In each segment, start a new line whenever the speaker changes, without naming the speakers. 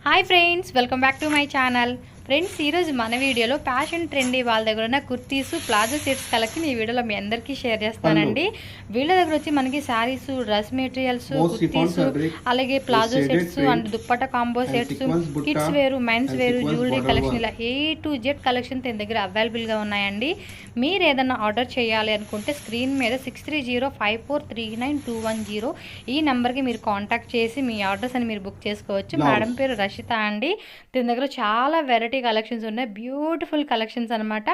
Hi friends, welcome back to my channel. Friends, ఈరోజు మన వీడియోలో ఫ్యాషన్ ట్రెండీ వాళ్ళ దగ్గర ఉన్న కుర్తీస్, ప్లాజో సెట్స్ కలెక్షన్ ఈ వీడియోలో మీ అందరికీ షేర్ చేస్తానండి. వీళ్ళ దగ్గర వచ్చి మనకి శారీస్, డ్రెస్ మెటీరియల్స్, కుర్తీస్, అలాగే palazzo sets and dupatta combo sets, kids వేరు, మెన్స్ వేరు, జ్యువెలరీ కలెక్షన్ ఇలా A to Z కలెక్షన్ తన దగ్గర అవైలబుల్గా ఉన్నాయండి. మీరు ఏదన్నా ఆర్డర్ చేయాలి అనుకుంటే స్క్రీన్ మీద 6305439210 ఈ నెంబర్కి మీరు కాంటాక్ట్ చేసి మీ ఆర్డర్స్ అని మీరు బుక్ చేసుకోవచ్చు. మేడం పేరు రషిత అండి. దీని దగ్గర చాలా వెరైటీ కలెక్షన్స్ ఉన్నాయి, బ్యూటిఫుల్ కలెక్షన్స్ అనమాట.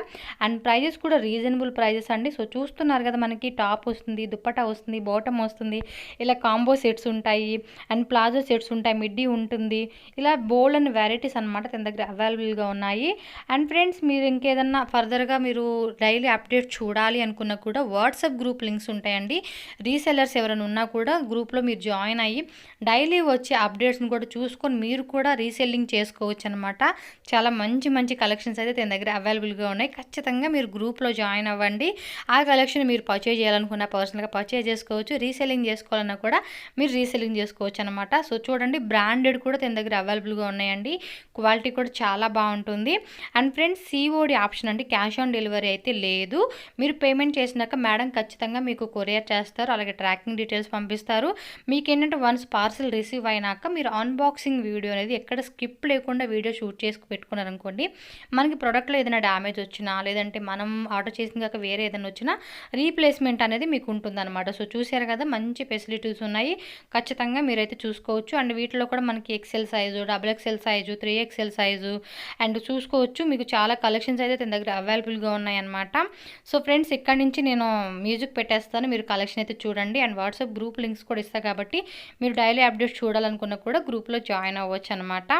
అండ్ ప్రైజెస్ కూడా రీజనబుల్ ప్రైజెస్ అండి. సో చూస్తున్నారు కదా, మనకి టాప్ వస్తుంది, దుప్పటా వస్తుంది, బాటమ్ వస్తుంది, ఇలా కాంబో సెట్స్ ఉంటాయి, అండ్ ప్లాజో సెట్స్ ఉంటాయి, మిడ్డీ ఉంటుంది, ఇలా బోల్డ్ అండ్ వెరైటీస్ అనమాట తన దగ్గర అవైలబుల్గా ఉన్నాయి. అండ్ ఫ్రెండ్స్, మీరు ఇంకేదన్నా ఫర్దర్గా మీరు డైలీ అప్డేట్ చూడాలి అనుకున్నా కూడా వాట్సాప్ గ్రూప్ లింక్స్ ఉంటాయండి. రీసెల్లర్స్ ఎవరైనా ఉన్నా కూడా గ్రూప్లో మీరు జాయిన్ అయ్యి డైలీ వచ్చే అప్డేట్స్ని కూడా చూసుకొని మీరు కూడా రీసెల్లింగ్ చేసుకోవచ్చు అనమాట. చాలా మంచి మంచి కలెక్షన్స్ అయితే తన దగ్గర అవైలబుల్గా ఉన్నాయి. ఖచ్చితంగా మీరు గ్రూప్లో జాయిన్ అవ్వండి. ఆ కలెక్షన్ మీరు పర్చేజ్ చేయాలనుకున్న పర్సనల్గా పర్చేజ్ చేసుకోవచ్చు, రీసెల్లింగ్ చేసుకోవాలన్నా కూడా మీరు రీసెల్లింగ్ చేసుకోవచ్చు అనమాట. సో చూడండి, బ్రాండెడ్ కూడా తన దగ్గర అవైలబుల్గా ఉన్నాయండి. క్వాలిటీ కూడా చాలా బాగుంటుంది. అండ్ ఫ్రెండ్స్, COD ఆప్షన్ అంటే క్యాష్ ఆన్ డెలివరీ అయితే లేదు. మీరు పేమెంట్ చేసినాక మేడం ఖచ్చితంగా మీకు కొరియర్ చేస్తారు, అలాగే ట్రాకింగ్ డీటెయిల్స్ పంపిస్తారు. మీకు ఏంటంటే వన్స్ పార్సల్ రిసీవ్ అయినాక మీరు అన్బాక్సింగ్ వీడియో అనేది ఎక్కడ స్కిప్ లేకుండా వీడియో షూట్ చేసి పెట్టుకున్నారనుకోండి, మనకి ప్రోడక్ట్లో ఏదైనా డ్యామేజ్ వచ్చినా, లేదంటే మనం ఆర్డర్ చేసిన కాక వేరే ఏదైనా వచ్చినా రీప్లేస్మెంట్ అనేది మీకు ఉంటుందన్నమాట. సో చూసారు కదా, మంచి ఫెసిలిటీస్ ఉన్నాయి. ఖచ్చితంగా మీరైతే చూసుకోవచ్చు. అండ్ వీటిలో కూడా మనకి XL size, XXL size, 3XL size and చూసుకోవచ్చు. మీకు చాలా కలెక్షన్స్ అయితే తన దగ్గర అవైలబుల్గా ఉన్నాయన్నమాట. సో ఫ్రెండ్స్, ఇక్కడ నుంచి నేను మ్యూజిక్ పెట్టేస్తాను, మీరు కలెక్షన్ అయితే చూడండి. అండ్ వాట్సాప్ గ్రూప్ లింక్స్ కూడా ఇస్తాను కాబట్టి మీరు డైలీ అప్డేట్స్ చూడాలనుకున్నా కూడా గ్రూప్లో జాయిన్ అవ్వచ్చు అనమాట.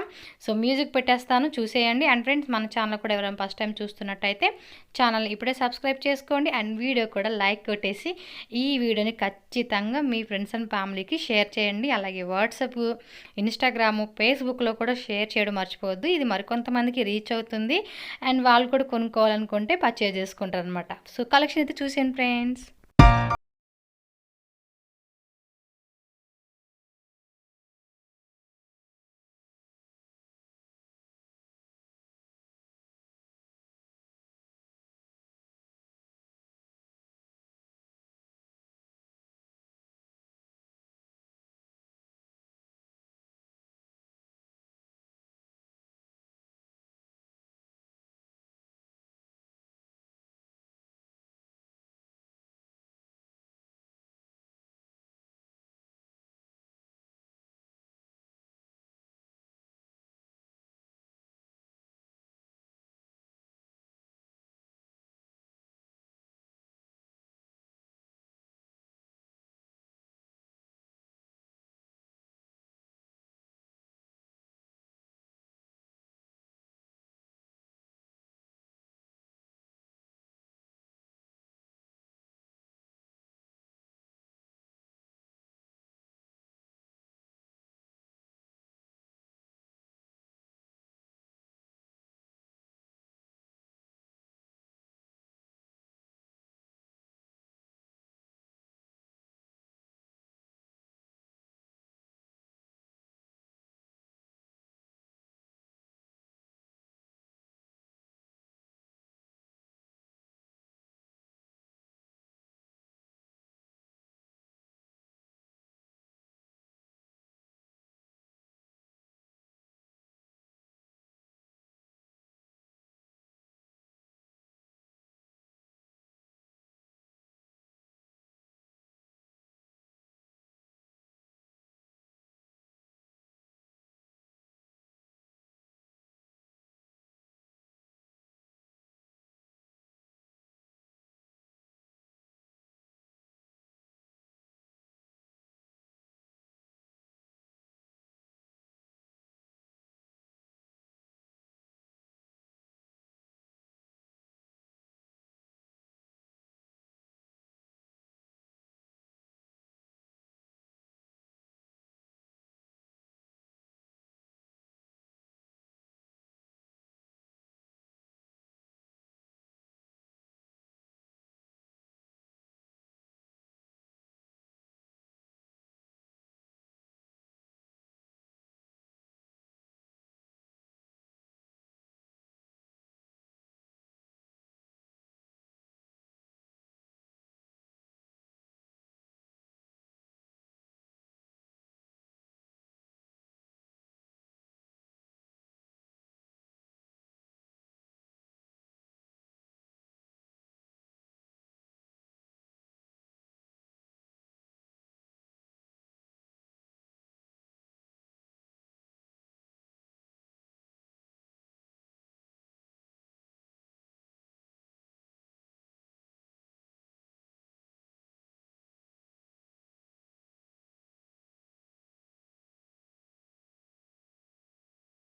సో మ్యూజిక్ పెట్టేస్తాను, చూసేయండి. అండ్ ఫ్రెండ్స్, మన ఛానల్ కూడా ఎవరైనా ఫస్ట్ టైం చూస్తున్నట్టయితే ఛానల్ ఇప్పుడే సబ్స్క్రైబ్ చేసుకోండి. అండ్ వీడియో కూడా లైక్ కొట్టేసి ఈ వీడియోని ఖచ్చితంగా మీ ఫ్రెండ్స్ అండ్ ఫ్యామిలీకి షేర్ చేయండి. అలాగే వాట్సాప్, ఇన్స్టాగ్రాము, ఫేస్బుక్లో కూడా షేర్ చేయడం మర్చిపోవద్దు. ఇది మరికొంతమందికి రీచ్ అవుతుంది అండ్ వాళ్ళు కూడా కొనుక్కోవాలనుకుంటే పర్చేజ్ చేసుకుంటారు అనమాట. సో కలెక్షన్ అయితే చూసేయండి ఫ్రెండ్స్.